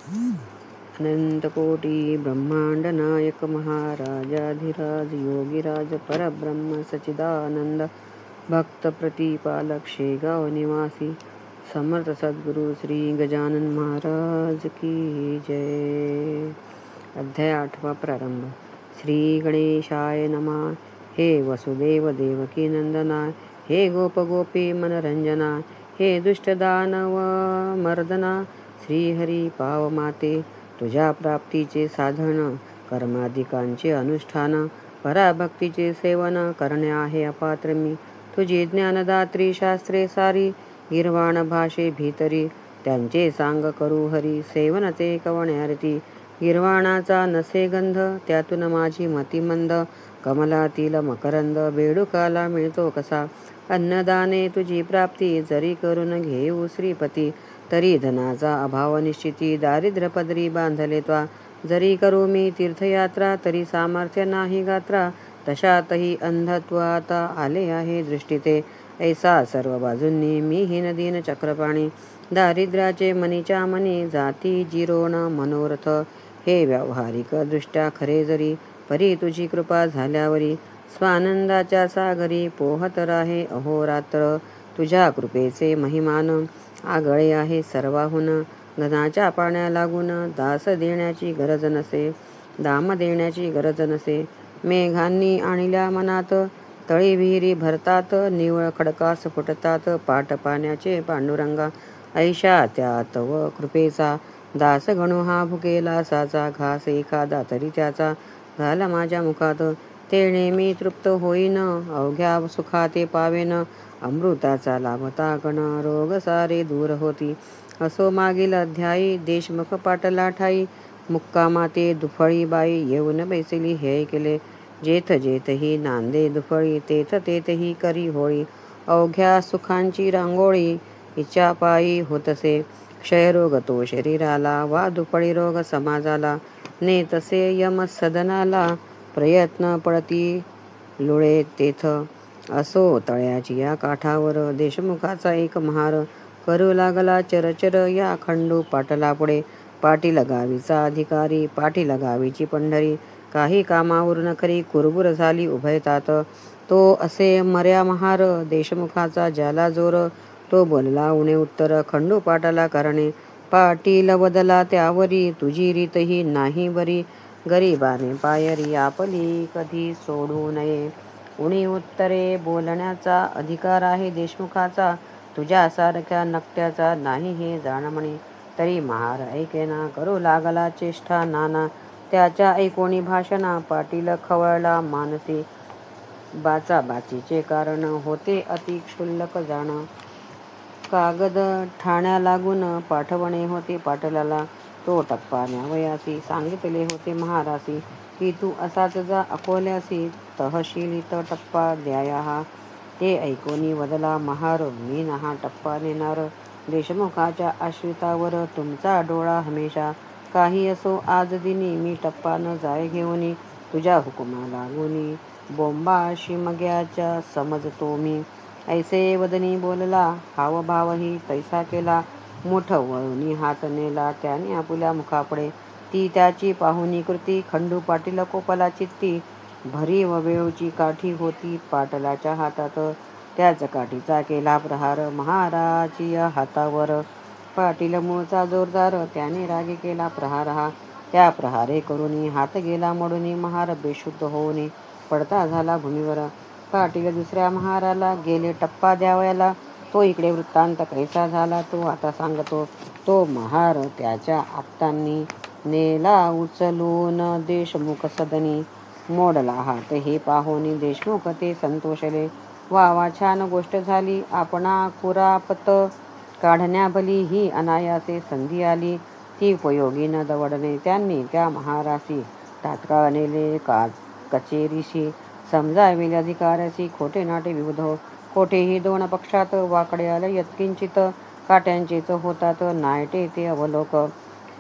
अनंतकोटी ब्रह्मांड नायक महाराजाधिराज योगीराज परब्रह्म सच्चिदानंद भक्त प्रतिपालक शेगाव निवासी समर्थ सद्गुरु श्री गजानन महाराज की जय. अध्याय 8 प्रारंभ. श्री गणेशाय नमः. हे वसुदेव देवकी नंदना, हे गोप गोपी मनरंजना, हे दुष्ट दानव मर्दना, श्रीहरी पाव माते, तुझ्या प्राप्तीचे साधन कर्माधिकांचे अनुष्ठान, पराभक्तीचे सेवन करणे आहे अपात्र मी. तुझी ज्ञानदात्री शास्त्रे सारी, गिरवाण भाषे भीतरी, त्यांचे सांग करू हरी, सेवन ते कवण्यारती. गिरवाणाचा नसे गंध, त्यातून माझी मती मंद, कमलातील मकरंद बेडुकाला मिळतो कसा. अन्नदाने तुझी प्राप्ती, जरी करून घेऊ श्रीपती, तरी धनाचा अभाव निश्चिती, दारिद्र्य पदरी बांधले त्वा. जरी करू मी तीर्थयात्रा, तरी सामर्थ्य नाही गात्रा, तशातही अंधत्व आता आले आहे दृष्टीते. ऐसा सर्व बाजूंनी मी हीन दीन चक्रपाणी, दारिद्र्याचे मनीच्या मनी, जाती जिरोण मनोरथ. हे व्यावहारिक दृष्ट्या खरे जरी, परी तुझी कृपा झाल्यावरी, स्वानंदाच्या सागरी पोहत राहे अहोरात्र. तुझ्या कृपेचे महिमान आगळे आहे सर्वाहून, धनाच्या पाण्या लागून दास देण्याची गरज नसे, दाम देण्याची गरज नसे. मेघांनी आणल्या मनात, तळी विहिरी भरतात, निवळ खडकास फुटतात पाट पाण्याचे पांडुरंगा. ऐशा त्या तव कृपेचा दास गणू हा भुकेला साचा, घास एखादा तरी त्याचा घाल माझ्या मुखात, तेणे मी तृप्त होईन, अवघ्या सुखाते पावेन. अमृताचा लाभता कण, रोग सारे दूर होती. असो मागील अध्यायी, देशमुख पाटला ठाई, मुक्कामाते दुफळी बाई, येऊन बैसली हे केले. जेथ जेथही नांदे दुफळी, तेथ तेथही करी होळी. अवघ्या सुखांची रांगोळी, हिच्या पायी होतसे. क्षयरोग तो शरीराला, वा दुफळी रोग समाजाला, नेतसे यम सदनाला, प्रयत्न पडती लुळे तेथ. असो तळ्याची या काठावर, देशमुखाचा एक महार, करू लागला चरचर या खंडू पाटला पुढे. पाटील गावीचा अधिकारी, पाटील गावीची पंढरी, काही कामावरून खरी कुरबुर झाली उभयतात. तो असे मर्या महार, देशमुखाचा ज्याला जोर, तो बोलला उणे उत्तर खंडू पाटला करणे. पाटील बदला त्यावरी, तुझी रीतही नाही बरी, गरीबाने पायरी आपली कधी सोडू नये. उणी उत्तरे बोलण्याचा अधिकार आहे देशमुखाचा, तुझ्यासारख्या नकट्याचा नाही हे जाण म्हणे. तरी महार ऐकेना, करू लागला चेष्टा नाना, त्याच्या ऐकोणी भाषणा. पाटील खवळला मानसी, बाचाबाचीचे कारण होते अति क्षुल्लक जाण. कागद ठाण्या लागून पाठवणे होते पाटलाला, तो टप्पा न्यावयासी सांगितले होते महारासी, की तू असाच जा अकोल्यासी, तहसीलीत टप्पा द्याया हा. ते ऐकोनी वदला महार, मी नहा टप्पा नेणार, देशमुखाच्या आश्रितावर तुमचा डोळा हमेशा. काही असो आज दिनी, मी टप्पा न जाय घेऊनी, तुझ्या हुकुमा लागूनी, बोंबा शिमग्याच्या समजतो मी. ऐसे वदनी बोलला, हावभावही तैसा केला, मुठ वळूनी हात नेला त्याने आपुल्या मुखापुढे. ती त्याची पाहुनी कृती, खंडू पाटील कोपला चित्ती. भरी व वेळूची काठी होती पाटलाच्या हातात, त्याच काठीचा केला प्रहार महाराजिया हातावर. पाटील मूळचा जोरदार, त्याने रागी केला प्रहार हा. त्या प्रहारे करूनी हात गेला मोडूनी, महार बेशुद्ध होऊनी पडता झाला भूमीवर. पाटील दुसऱ्या महाराला गेले टप्पा द्यावयाला, तो इकडे वृत्तांत कैसा झाला तो आता सांगतो. तो महार त्याच्या आप्तांनी नेला उचलून देशमुख सदनी, मोडला हात हे पाहोनी देशमुख ते संतोषले. वा वा छान गोष्ट झाली, आपणा कुरापत काढण्याभली ही अनायासे संधी आली, ती उपयोगी न दवडणे. त्यांनी त्या महारासी तात्काळ नेले कचेरीशी, समजाविले अधिकाऱ्यासी खोटे नाटे विविध. कोठेही दोन पक्षात वाकडे आले यत्किंचित, काट्यांचेच होतात नायटे ते अवलोक.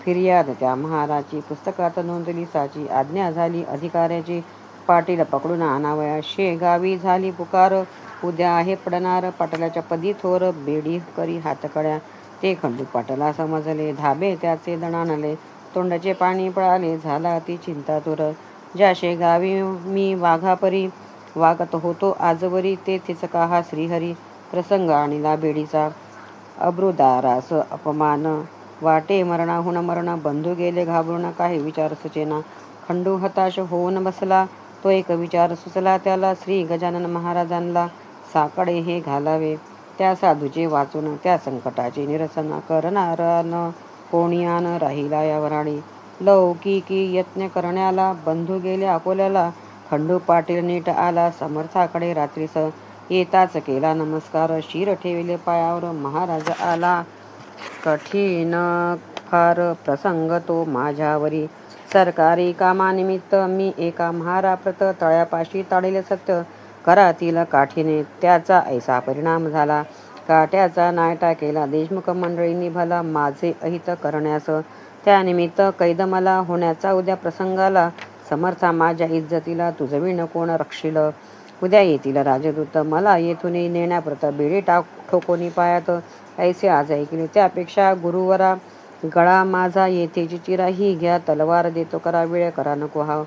फिर्याद त्या महाराची पुस्तकात नोंदली साची, आज्ञा झाली अधिकाऱ्याची, पाटील पकडून आणावया शेगावी. झाली पुकार, उद्या आहे पडणार पाटलाच्या पदी थोर, बेडी करी हातकड्या. ते खंडू पाटला समजले. धाबे त्याचे दणाणले, तोंडाचे पाणी पळाले. झाला अति चिंतातुर. ज्याशे गावी मी वाघापरी वागत होतो आजवरी, तेथेच का हा श्रीहरी प्रसंग आणिला बेडीचा. अब्रुदारास अपमान वाटे मरणाहून मरण, बंधू गेले घाबरून काही विचार सुचेना. खंडू हताश होऊन बसला, तो एक विचार सुचला त्याला. श्री गजानन महाराजांना साकडे हे घालावे, त्या साधूचे वाचून त्या संकटाचे निरसन. करणारा न कोणियान राहिला या वराडी, लौकिकी यत्न करण्याला. बंधू गेले अकोल्याला, खंडू पाटील नीट आला समर्थाकडे रात्रीस. येताच केला नमस्कार, शिर ठेविले पायावर. महाराज आला कठीण फार प्रसंग तो माझ्यावरी. सरकारी कामानिमित्त मी एका महाराप्रत तळ्यापाशी ताडिले सत्य. करातील काठीने त्याचा ऐसा परिणाम झाला, काट्याचा नायटा केला देशमुख मंडळींनी भला. माझे अहित करण्यास त्यानिमित्त कैद मला होण्याचा उद्या प्रसंगाला. समर्था माझ्या इज्जतीला तुझविण कोण रक्षील. उद्या येतील राजदूत मला येथून नेण्याप्रत, बेडी ठोकोनी पायात. ऐसे आज ऐकले त्यापेक्षा गुरुवरा, गळा माझा येथेची चिरा ही घ्या. तलवार देतो करा वेळ, करा नको हा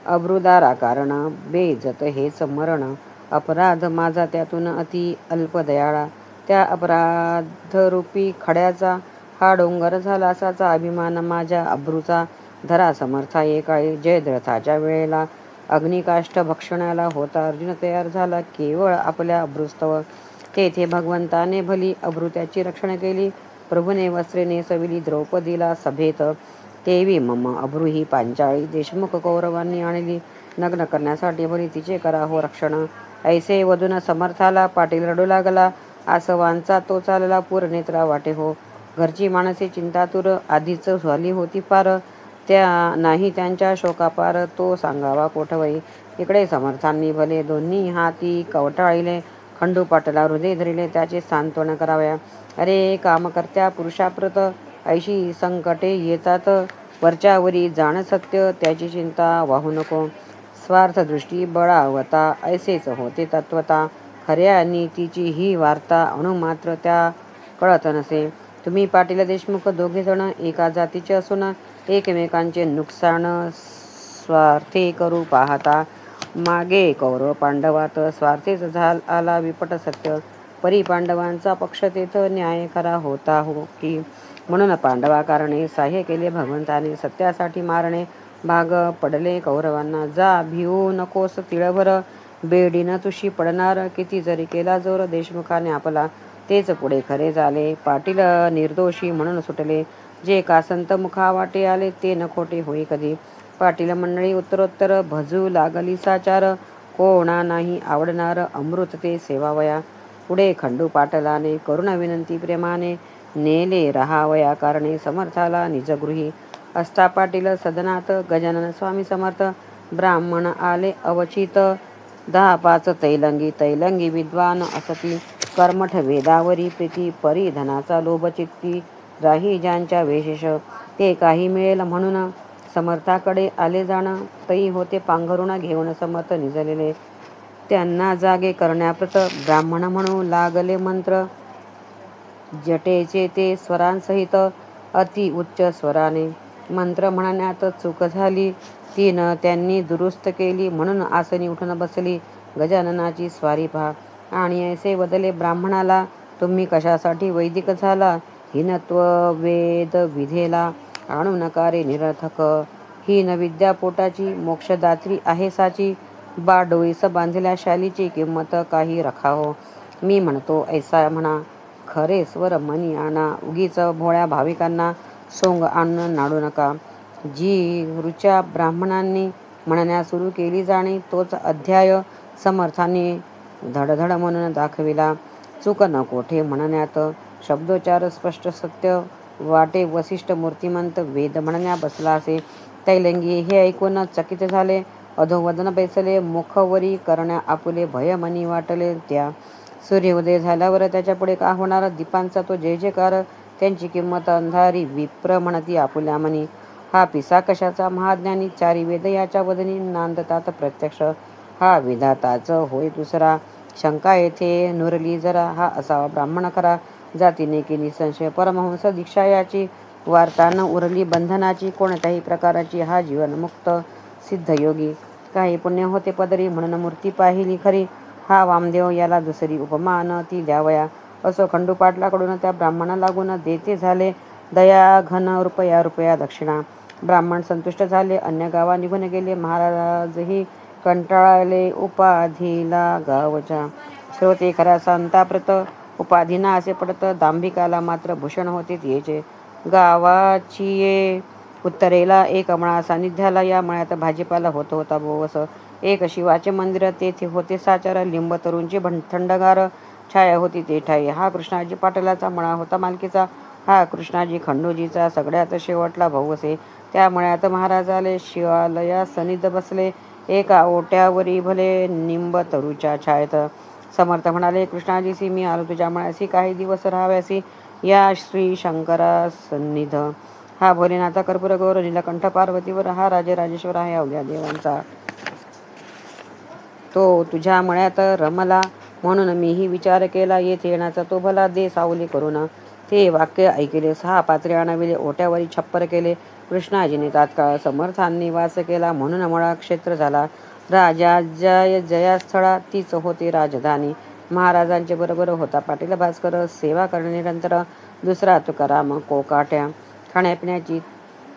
अब्रुदारा कारण. बेइज्जत हेच मरण, अपराध माझा त्यातून अति अल्प दयाळा. त्या अपराधरूपी खड्याचा हा डोंगर झाला असाचा अभिमान माझ्या अब्रूचा. धरा समर्था एकाळी जयद्रथाच्या वेळेला, अग्निकाष्ठ भक्षणाला होता अर्जुन तयार झाला केवळ आपल्या अब्रूस्तव. तेथे भगवंताने भली अब्रू त्याची रक्षण केली. प्रभूने वस्त्रे नेसविली द्रौपदीला सभेत, तेवी मम अब्रू ही पांचाळी. देशमुख कौरवांनी आणली नग्न करण्यासाठी, भली तिचे करा हो रक्षण. ऐसे वधून समर्थाला पाटील रडू लागला, आसवांचा तो चालला पूर नेत्रा वाटे हो. घरची माणसे चिंतातुर आधीच झाली होती पार, त्या नाही त्यांच्या शोकापार. तो सांगावा कोठवई. इकडे समर्थांनी भले दोन्ही हाती कवटाळिले, खंडू पाटला हृदय धरिले त्याचे सांत्वन कराव्या. अरे कामकर्त्या पुरुषाप्रत ऐशी संकटे येतात, वरच्यावरी जाण सत्य त्याची चिंता वाहू नको. स्वार्थदृष्टी बळावता ऐसेच होते तत्वता, खऱ्या नीतीची ही वार्ता अणुमात्र त्या कळत नसे. तुम्ही पाटील देशमुख दोघे जण एका जातीचे असून एकमेकांचे नुकसान स्वार्थे करू पाहता. मागे कौरव पांडवात स्वार्थेच आला विपट सत्य, परी पांडवांचा पक्ष तेथ न्याय खरा होता हो की. म्हणून पांडवा कारणे सहाय्य केले भगवंताने, सत्यासाठी मारणे भाग पडले कौरवांना. जा भिवू नकोस तिळभर, बेडीनं तुशी पडणार. किती जरी केला जोर देशमुखाने आपला, तेच पुढे खरे झाले. पाटील निर्दोषी म्हणून सुटले, जे का संत मुखा वाटे आले ते न खोटे होई कधी. पाटील मंडळी उत्तरोत्तर भजू लागली साचार, कोणा नाही आवडणार अमृत ते सेवावया. पुढे खंडू पाटलाने करुण विनंती प्रेमाने, नेले रहावया कारणे समर्थाला निजगृही. असता पाटील सदनात गजानन स्वामी समर्थ, ब्राह्मण आले अवचित 10-5 तैलंगी. तैलंगी विद्वान असती, कर्मठ वेदावरी प्रीती. परी धनाचा लोभ चित्ती, राही ज्यांच्या विशेष. ते काही मिळेल म्हणून समर्थाकडे आले जाण, तई होते पांघरुणा घेऊन समर्थ निजलेले. त्यांना जागे करण्याप्रत ब्राह्मण म्हणू लागले मंत्र, जटेचे ते स्वरांसहित अति उच्च स्वराने. मंत्र म्हणण्यात चूक झाली, ती न त्यांनी दुरुस्त केली, म्हणून आसनी उठून बसली गजाननाची स्वारी पहा. आणि ऐसे वदले ब्राह्मणाला, तुम्ही कशासाठी वैदिक झाला. हीनत्व वेद विधेला आणू नका रे निरर्थक. ही न विद्या पोटाची, मोक्षदात्री आहे साची. बा डोईस बांधल्या शालीची, किंमत काही रखाहो. मी म्हणतो ऐसा म्हणा, खरे स्वर मनी आणा. उगीच भोळ्या भाविकांना सोंग आणून नाडू नका. जी ऋचा ब्राह्मणांनी म्हणण्यास सुरू केली जाणे, तोच अध्याय समर्थांनी धडधड म्हणून दाखविला. चूक न कोठे म्हणण्यात, शब्दोच्चार स्पष्ट सत्य वाटे. वसिष्ठ मूर्तिमंत वेद म्हणण्या बसला असे. तैलंगी हे ऐकून चकित झाले, अधोवदन बैसले. मुखवरी करण्या आपुले भय मनी वाटले त्या. सूर्योदय झाल्यावर त्याच्या पुढे का होणार, दीपांचा तो जय जयकार. त्यांची किंमत अंधारी, विप्र म्हणती आपुल्या मनी. हा पिसा कशाचा महाज्ञानी, चारी वेद याच्या वदनी नांदतात प्रत्यक्ष. हा विधाताच होय दुसरा, शंका येथे नुरली जरा. हा असावा ब्राह्मण खरा, जातीने की निसंशय परमहंस दीक्षा याची वार्ता न उरली बंधनाची कोणत्याही प्रकाराची हा जीवनमुक्त सिद्धयोगी. काही पुण्य होते पदरी म्हणून मूर्ती पाहिली खरी. हा वामदेव याला दुसरी उपमा न ती द्यावया. असो खंडू पाटलाकडून त्या ब्राह्मणा लागून देते झाले दया घन रुपया दक्षिणा. ब्राह्मण संतुष्ट झाले. अन्य गावा निघून गेले. महाराजही कंटाळले उपाधीला गावच्या. श्रोते खरा संताप्रत उपाधीना असे पडत. दांभिकाला मात्र भूषण होते तिचे. गावाची ये उत्तरेला एक मळा सानिध्याला. या मळ्यात भाजीपाला होता बोवस. एक शिवाचे मंदिर तेथे होते साचार. लिंब तरुंची थंडगार छाया होती ते ठाई. हा कृष्णाजी पाटलाचा मळा होता मालकीचा. हा कृष्णाजी खंडोजीचा सगळ्यात शेवटला भाऊ असे. त्या मळ्यात महाराज आले. शिवालया सनिध बसले. एका ओट्यावरी भले निंब तरुच्या छायेत. समर्थ म्हणाले कृष्णाजीसी मी आलो तुझ्या मळ्यासी काही दिवस राहाव्यासी या श्री शंकरा सन्निध. हा भोलेनाथा कर्पूर गौर नीलकंठ पार्वतीवर. हा राजेश्वर आहे अवघ्या देवांचा. तो तुझ्या मळ्यात रमला म्हणून मीही विचार केला येथे येण्याचा तो भला दे सावली करून. ते वाक्य ऐकले. 6 पात्रे आणविले. ओट्यावरी छप्पर केले. कृष्णाजीने तात्काळ समर्थांनी वास केला म्हणून मळा क्षेत्र झाला. राजा जया स्थळा तीच होती राजधानी. महाराजांचे बरोबर होता पाटील भास्कर. सेवा करणे निरंतर. दुसरा तुकाराम कोकाट्या. खाण्यापिण्याची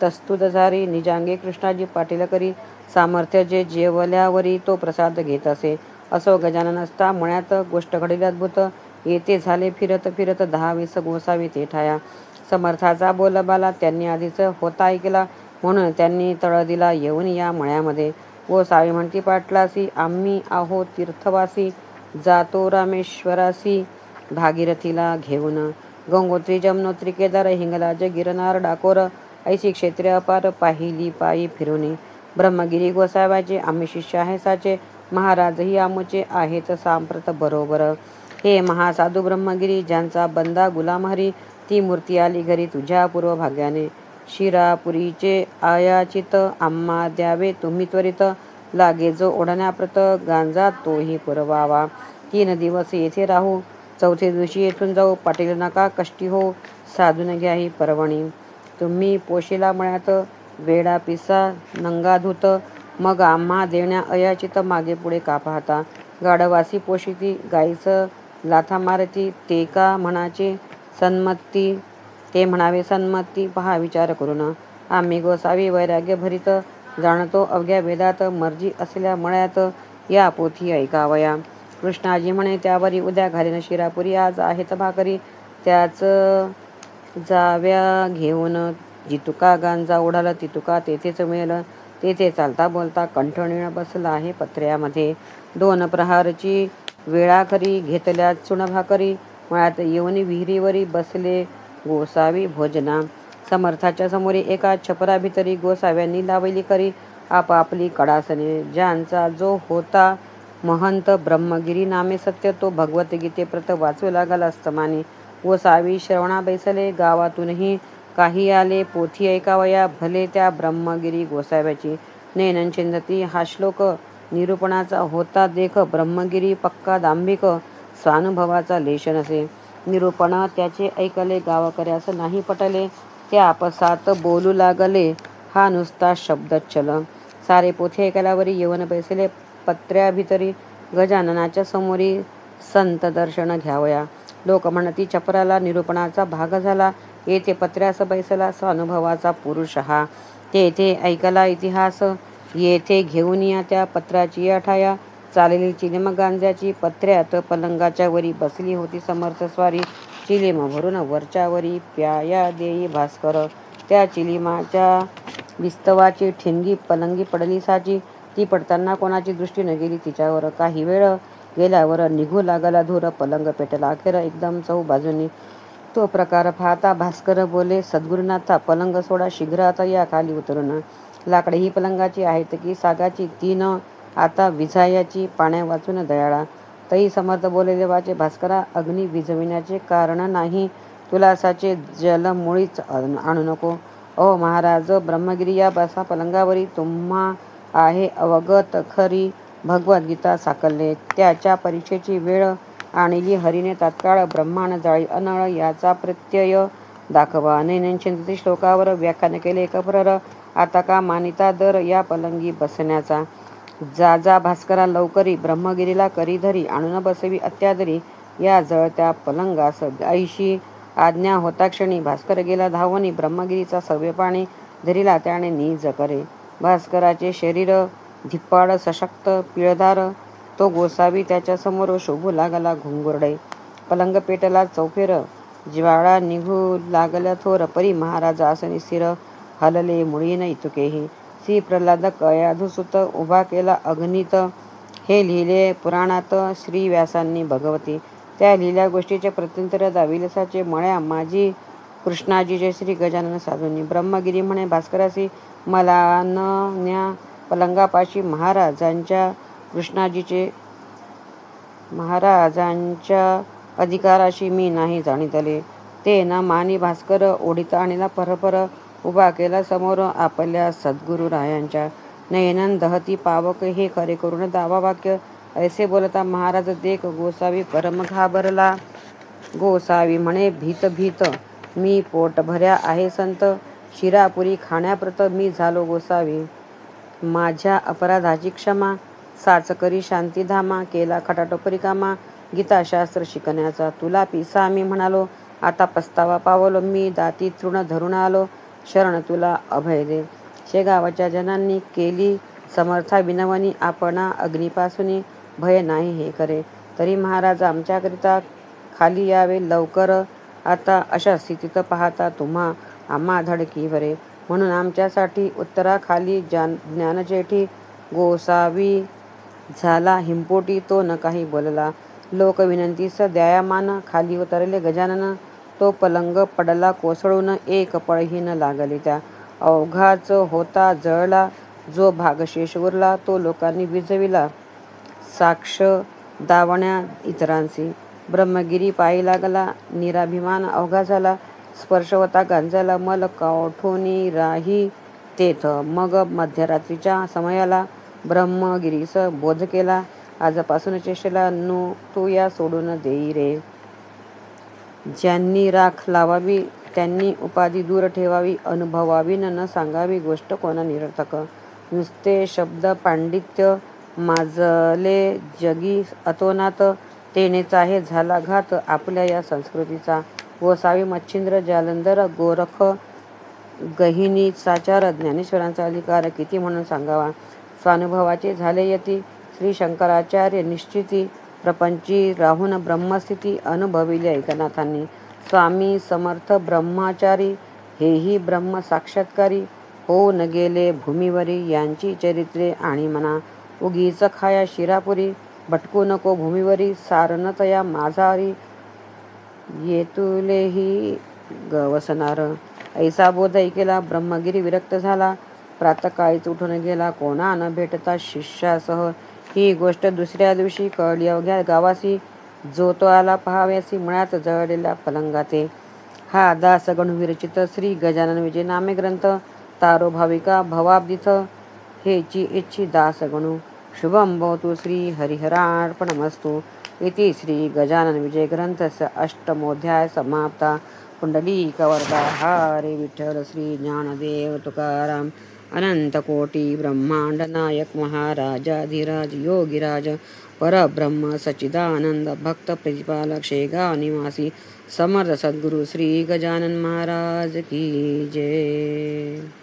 तस्तुत झारी. निजांगी कृष्णाजी पाटील करी. सामर्थ्य जे जेवल्यावरी तो प्रसाद घेत असे. असो गजानन असता मळ्यात गोष्ट घडली अद्भुत. येथे झाले फिरत फिरत 10-20 गोसावी ते ठाया. समर्थाचा बोलबाला त्यांनी आधीच होता ऐकला म्हणून त्यांनी तळ दिला येऊन या मळ्यामध्ये. गोसावी म्हणती पाटलासी आम्ही आहो तीर्थवासी. जातो रामेश्वरासी भागीरथीला घेऊन. गंगोत्री जमनोत्री केदार हिंगलाज गिरनार डाकोर ऐशी क्षेत्रे अपार पाहिली पायी फिरुनी. ब्रह्मगिरी गोसाव्याचे आम्ही शिष्य आहे साचे. महाराजही आमुचे आहेत सांप्रत बरोबर. हे महासाधू ब्रह्मगिरी ज्यांचा बंदा गुलाम हरी. ती मूर्ती आली घरी तुझ्या पूर्व भाग्याने. शिरापुरीचे आयाचित आम्हा द्यावे तुम्ही त्वरित. लागे जो ओढण्याप्रत गांजा तोही पुरवावा. 3 दिवस येथे राहू. 4थ्या दिवशी येथून जाऊ. पाटील नका कष्टी हो साधून घ्या ही पर्वणी. तुम्ही पोशीला मळ्यात वेडा पिसा नंगाधूत. मग आम्हा देण्या अयाचित मागे पुढे का पाहता. गाढवासी पोशिती गाईस लाथा मारती. ते का म्हणाचे सन्मती ते म्हणावे सन्मती. पहा विचार करून. आम्ही गोसावी वैराग्य भरीत. जाणतो अवघ्या वेदात. मर्जी असल्या मळ्यात या पोथी ऐकावया. कृष्णाजी म्हणे त्यावरी उद्या घालीन शिरापुरी. आज आहेत भाकरी त्याच जाव्या घेऊन. जितुका गांजा ओढाल तितुका तेथेच मिळेल. तेथे चालता बोलता कंठणीळ बसला आहे पत्र्यामध्ये. 2 प्रहारची वेळा खरी. घेतल्या चुण भाकरी. मळ्यात येऊन विहिरीवरी बसले गोसावी भोजना. समर्थाच्या समोरी एका छपरा भितरी गोसाव्यांनी लावली करी आपापली कडासने. ज्यांचा जो होता महंत ब्रह्मगिरी नामे सत्य तो भगवद्गीतेप्रत वाचू लागला अस्तमानी. गोसावी श्रवणा बैसले. गावातूनही काही आले पोथी ऐकावया. भले त्या ब्रह्मगिरी गोसाव्याची नैनन चिंधती. हा श्लोक निरूपणाचा होता देख. ब्रह्मगिरी पक्का दांभिक स्वानुभवाचा लेश नसे. निरूपण त्याचे ऐकले गावकऱ्यास नाही पटले. त्या आपसात बोलू लागले हा नुसता शब्दच्छल. सारे पोथी ऐकल्यावरी येऊन बैसले पत्र्याभितरी. गजाननाच्या समोरी संत दर्शन घ्यावया. लोक म्हणती छपराला निरूपणाचा भाग झाला. येथे पत्र्यास बैसला स्वानुभवाचा पुरुष हा. तेथे ऐकला इतिहास. येथे घेऊन या त्या पत्राची या ठाया. चालेली चिलीम गांजाची. पत्र्यात पलंगाच्या वरी बसली होती समर्थ स्वारी. चिलीम भरून वरच्यावरी प्याया देई भास्कर. त्या चिलीमाच्या विस्तवाची ठिणगी पलंगी पडली साची. ती पडताना कोणाची दृष्टी न गेली तिच्यावर. काही वेळ गेल्यावर निघू लागला धूर. पलंग पेटला अखेर एकदम चहूबाजूंनी. तो प्रकार पाहता भास्कर बोले सद्गुरुनाथा पलंग सोडा शीघ्र आता या खाली उतरून. लाकडे ही पलंगाची आहेत की सागाची. ती न आता विझायाची पाण्या वाचून दयाळा. तई समर्थ बोले देवाचे भास्करा अग्नी विझविण्याचे कारण नाही. तुलासाचे जल मुळीच आणू नको. अहो महाराज ब्रह्मगिरी या बसा पलंगावरी. तुम्हा आहे अवगत खरी भगवद्गीता साकलले. त्याच्या परीक्षेची वेळ आणली हरीने तात्काळ ब्रह्मांड जाळी अनळ याचा प्रत्यय दाखवा. नैनचिंतित श्लोकावर व्याख्यान केले. कप्रर आता का मानिता दर या पलंगी बसण्याचा. जा जा भास्करा लवकरी ब्रह्मगिरीला करी धरी आणून बसवी अत्यादरी या जळत्या पलंगास. ऐशी आज्ञा होता क्षणी भास्कर गेला धावणी ब्रह्मगिरीचा सव्य पाणी धरिला त्याने निज करे. भास्कराचे शरीर धिप्पाड सशक्त पिळदार तो गोसावी त्याच्या समोर शोभू लागला घुंगुरडे. पलंग पेटला चौफेर ज्वाळा निघू लागल्या थोर परी महाराज आसनी स्थिर हलले मुळी न इतुकेही. श्री प्रल्हाद कयाधुसुत उभा केला अग्नीत हे लिहिले पुराणात श्री व्यासांनी भगवती. त्या लिहिल्या गोष्टीचे प्रत्यंतर दाविलसाचे मळ्या माझी कृष्णाजीचे श्री गजानन साधुनी. ब्रह्मगिरी म्हणे भास्करासी मला न न्या पलंगापाशी महाराजांच्या अधिकाराशी मी नाही जाणितले. ते न मानी भास्कर ओढीत आणला परपर उभा केला समोर आपल्या सद्गुरु रायांच्या. नयनन दहती पावक हे खरे करून दावा वाक्य ऐसे बोलता महाराज देख गोसावी परम घाबरला. गोसावी म्हणे भीत भीत मी पोटभऱ्या आहे संत शिरापुरी खाण्याप्रत मी झालो गोसावी. माझ्या अपराधाची क्षमा साच करी शांतीधामा केला खटाटोपरी कामा गीताशास्त्र शिकण्याचा. तुला पिसा मी म्हणालो आता पस्तावा पावलो मी दाती तृण धरून आलो शरण तुला अभय दे. शेगावच्या जनांनी केली समर्था विनवणी आपणा अग्नीपासून भय नाही हे करे. तरी महाराज आमच्याकरिता खाली यावे लवकर आता अशा स्थितीत पाहता तुम्हा आम्हा धडकीवरे. म्हणून आमच्यासाठी उत्तराखाली ज्ञानजेठी. गोसावी झाला हिंपोटी तो न काही बोलला. लोक विनंतीस द्यायामान खाली उतरले गजानन. तो पलंग पडला कोसळून एक पळही न लागली त्या. अवघाच होता जळला जो भागशेष उरला तो लोकांनी विझविला साक्ष दावण्या इतरांसी. ब्रह्मगिरी पायी लागला निराभिमान अवघा झाला स्पर्श होता गांजाला मल काठोनी राही तेथ. मग मध्यरात्रीच्या समयाला ब्रह्मगिरीस बोध केला आजपासून चेष्टेला तू या सोडून देई रे. ज्यांनी राख लावावी त्यांनी उपाधी दूर ठेवावी अनुभवावी न सांगावी गोष्ट कोणा निरर्थक. नुसते शब्द पांडित्य माजले जगी अतोनात तेनेच आहे झाला घात आपल्या या संस्कृतीचा. गोसावी मच्छिंद्र जालंधर गोरख गहिनी साचार ज्ञानेश्वरांचा अधिकार किती म्हणून सांगावा. स्वानुभवाचे झाले यती श्री शंकराचार्य निश्चिती प्रपंची राहून ब्रह्मस्थिती अनुभविली ऐकनाथांनी. स्वामी समर्थ ब्रह्माचारी हेही ब्रह्म साक्षात्कारी होऊन गेले भूमीवरी यांची चरित्रे आणि म्हणा. उगीच खाया शिरापुरी भटकू नको भूमीवरी सारन तया माझारी येतुलेही गवसनार. ऐसा बोध ऐकेला ब्रह्मगिरी विरक्त झाला. प्रातकाळीच उठून गेला कोणा न भेटता शिष्यासह. ही गोष्ट दुसऱ्या दिवशी कळली अवघ्या गावासी. जो तो आला पहाव्यासी मळ्यात जळलेल्या पलंगाते. हा दास गणू विरचित श्री गजानन विजय नामे ग्रंथ तारो भाविका भवाब्दिथ हेची इच्छी दास गणू. शुभम भवतु श्री हरिहरार्पणमस्तु. इति श्री गजानन विजय ग्रंथस्य अष्टमोऽध्याय समाप्ता. पुंडलीकवरदा हरे विठ्ठल श्री ज्ञानदेव तुकाराम अनंतकोटी ब्रह्मांड नायक महाराजाधिराज योगीराज परब्रह्म सच्चिदानंद भक्त प्रतिपालक शेगाव निवासी समर्थ सद्गुरु श्री गजानन महाराज की जय.